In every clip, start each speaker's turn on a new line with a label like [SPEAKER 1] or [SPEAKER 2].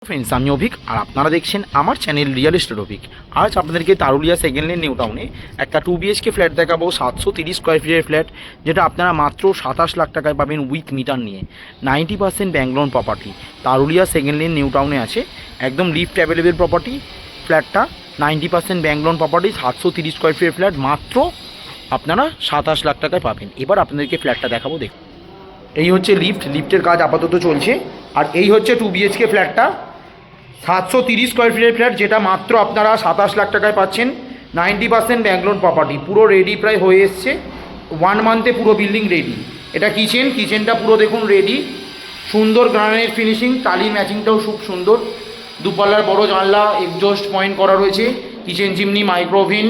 [SPEAKER 1] Friends, আমি অভিক আর আপনারা দেখছেন আমার চ্যানেল রিয়েল এস্টেট অভিক। আজ আপনাদেরকে তারুলিয়া সেকেন্ড লেন নিউ টাউনে একটা 2 BHK ফ্ল্যাট দেখাবো, 730 স্কোয়ার ফিটের ফ্ল্যাট, যেটা আপনারা মাত্র 27 লাখ টাকায় পাবেন উইথ মিটার নিয়ে। 90% bank loan property Tarulia second lane new টাউনে আছে, একদম লিফট অ্যাভেলেবেল প্রপার্টি। ফ্ল্যাটটা 90% ব্যাংক লোন প্রপার্টি, 730 স্কোয়ার ফিটের ফ্ল্যাট, মাত্র আপনারা 27 লাখ টাকায় পাবেন। এবার আপনাদেরকে ফ্ল্যাটটা দেখাবো, দেখুন। এই হচ্ছে লিফটের কাজ আপাতত চলছে। আর এই হচ্ছে 2 BHK ফ্ল্যাটটা, 730 স্কোয়ার ফিটের ফ্ল্যাট, যেটা মাত্র আপনারা 27 লাখ টাকায় পাচ্ছেন। 90% ব্যাংক লোন প্রপার্টি, পুরো রেডি প্রায় হয়ে এসছে, 1 মান্থে পুরো বিল্ডিং রেডি। এটা কিচেনটা পুরো দেখুন রেডি, সুন্দর গ্রানাইট ফিনিশিং, টালি ম্যাচিংটাও খুব সুন্দর। দুপাল্লার বড় জানলা, এক্সজস্ট পয়েন্ট করা রয়েছে, কিচেন চিমনি, মাইক্রোওভেন,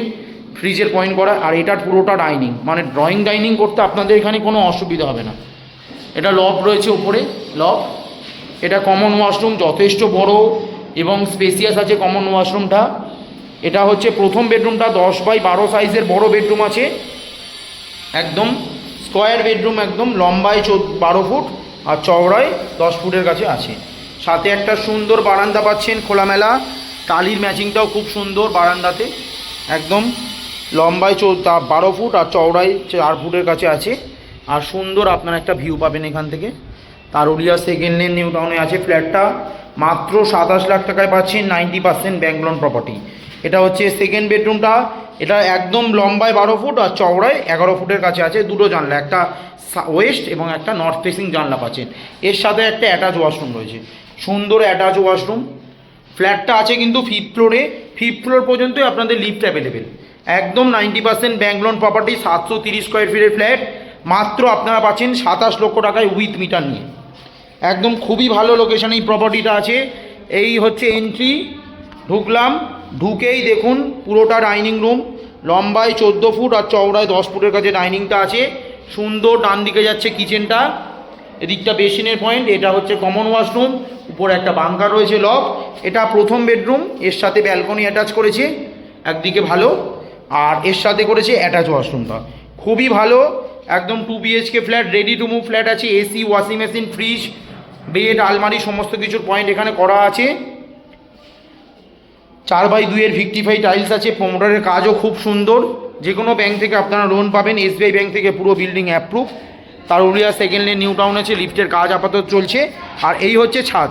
[SPEAKER 1] ফ্রিজের পয়েন্ট করা। আর এটা পুরোটা ডাইনিং, মানে ড্রয়িং ডাইনিং করতে আপনাদের এখানে কোনো অসুবিধা হবে না। এটা লফট রয়েছে উপরে, লফট। এটা কমন ওয়াশরুম, যথেষ্ট বড় এবং স্পেসিয়াস আছে কমন ওয়াশরুমটা। এটা হচ্ছে প্রথম বেডরুমটা, 10x12 সাইজের বড় বেডরুম আছে, একদম স্কোয়ার বেডরুম, একদম লম্বায় 12 ফুট আর চওড়ায় 10 ফুটের কাছে আছে। সাথে একটা সুন্দর বারান্দা পাচ্ছেন খোলামেলা, টালির ম্যাচিংটাও খুব সুন্দর বারান্দাতে, একদম লম্বায় 12 ফুট আর চওড়ায় 4 ফুটের কাছে আছে। আর সুন্দর আপনারা একটা ভিউ পাবেন এখান থেকে। তারুলিয়া সেকেন্ড লেন নিউ টাউনে আছে ফ্ল্যাটটা, মাত্র 27 লাখ টাকায় পাচ্ছেন, 90% ব্যাংক লোন প্রপার্টি। এটা হচ্ছে সেকেন্ড বেডরুমটা, এটা একদম লম্বায় 12 ফুট আর চওড়ায় 11 ফুটের কাছে আছে। দুটো জানলা, একটা ওয়েস্ট এবং একটা নর্থ ফেসিং জানলা পাচ্ছেন। এর সাথে একটা অ্যাটাচ ওয়াশরুম রয়েছে, সুন্দর অ্যাটাচ ওয়াশরুম। ফ্ল্যাটটা আছে কিন্তু 5th ফ্লোরে, 5th ফ্লোর পর্যন্তই আপনাদের লিফট অ্যাভেলেবেল। একদম 90% ব্যাংক লোন প্রপার্টি, 730 স্কোয়ার ফিটের ফ্ল্যাট, মাত্র আপনারা পাচ্ছেন 27 লক্ষ টাকায় উইথ মিটার নিয়ে। একদম খুবই ভালো লোকেশানে এই প্রপার্টিটা আছে। এই হচ্ছে এন্ট্রি, ঢুকলাম, ঢুকেই দেখুন পুরোটা ডাইনিং রুম, লম্বায় 14 ফুট আর চওড়ায় 10 ফুটের কাছে ডাইনিংটা আছে। সুন্দর ডান দিকে যাচ্ছে কিচেনটা, এদিকটা বেসিনের পয়েন্ট। এটা হচ্ছে কমন ওয়াশরুম, উপরে একটা বাঙ্কার রয়েছে, লক। এটা প্রথম বেডরুম, এর সাথে ব্যালকনি অ্যাটাচ করেছে একদিকে, ভালো। আর এর সাথে করেছে অ্যাটাচ ওয়াশরুমটা, খুবই ভালো। একদম 2 BHK flat, ready to move flat আছে। AC, washing machine, fridge, bed, আলমারি, সমস্ত কিছুর পয়েন্ট এখানে করা আছে। 4x2 ভিক্টিফাই টাইলস আছে, প্রোমোটারের কাজও খুব সুন্দর। যে কোনো ব্যাংক থেকে আপনারা লোন পাবেন, SBI ব্যাংক থেকে পুরো building approve. Tarulia second lane new town আছে, লিফটের কাজ আপাতত চলছে। আর এই হচ্ছে ছাদ,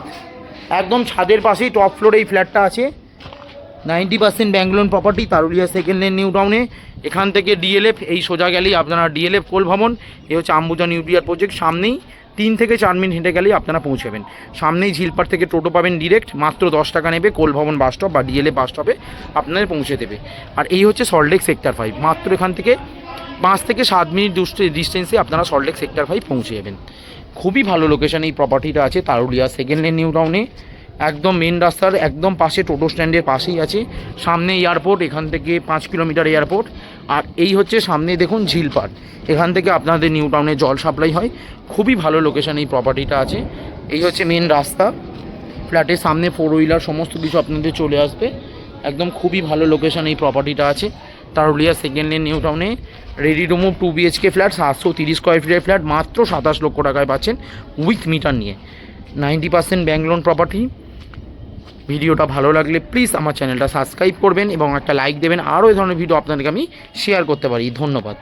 [SPEAKER 1] একদম ছাদের পাশেই টপ ফ্লোরে এই ফ্ল্যাটটা আছে। 90% bank loan property, Tarulia second lane new টাউনে। এখান থেকে DLF, এই সোজা গেলেই আপনারা DLF কোল ভবন, এই হচ্ছে আম্বুজা নিউক্লিয়ার প্রজেক্ট, সামনেই 3 থেকে 4 মিনিট হেঁটে গেলেই আপনারা পৌঁছাবেন। সামনেই ঝিলপাড় থেকে টোটো পাবেন ডিরেক্ট, মাত্র 10 টাকা নেবে। কোল ভবন বাস স্টপ বা DLF বাস স্টপে আপনাদের পৌঁছে দেবে। আর এই হচ্ছে সল্টলেক সেক্টর 5, মাত্র এখান থেকে 5 থেকে 7 মিনিট ডিস্টেন্সে আপনারা সল্টলেক সেক্টর 5 পৌঁছে যাবেন। খুবই ভালো লোকেশানে এই প্রপার্টিটা আছে তারুলিয়া সেকেন্ড লেন নিউ টাউনে, একদম মেন রাস্তার একদম পাশে, টোটো স্ট্যান্ডের পাশেই আছে। সামনে এয়ারপোর্ট, এখান থেকে 5 কিলোমিটার এয়ারপোর্ট। আর এই হচ্ছে সামনে দেখুন ঝিলপাড়, এখান থেকে আপনাদের নিউ টাউনে জল সাপ্লাই হয়। খুবই ভালো লোকেশান এই প্রপার্টিটা আছে। এই হচ্ছে মেন রাস্তা, ফ্ল্যাটের সামনে 4 হুইলার সমস্ত কিছু আপনাদের চলে আসবে। একদম খুবই ভালো লোকেশান এই প্রপার্টিটা আছে তারুলিয়া সেকেন্ড লেন নিউ টাউনে। Ready to move 2 BHK flat, 730 square ফিটের ফ্ল্যাট, মাত্র 27 লক্ষ টাকায় পাচ্ছেন উইথ মিটার নিয়ে। 90% ব্যাংক লোন প্রপার্টি। ভিডিওটা ভালো লাগলে প্লিজ আমার চ্যানেলটা সাবস্ক্রাইব করবেন এবং একটা লাইক দেবেন, আরও এই ধরনের ভিডিও আপনাদেরকে আমি শেয়ার করতে পারি। ধন্যবাদ।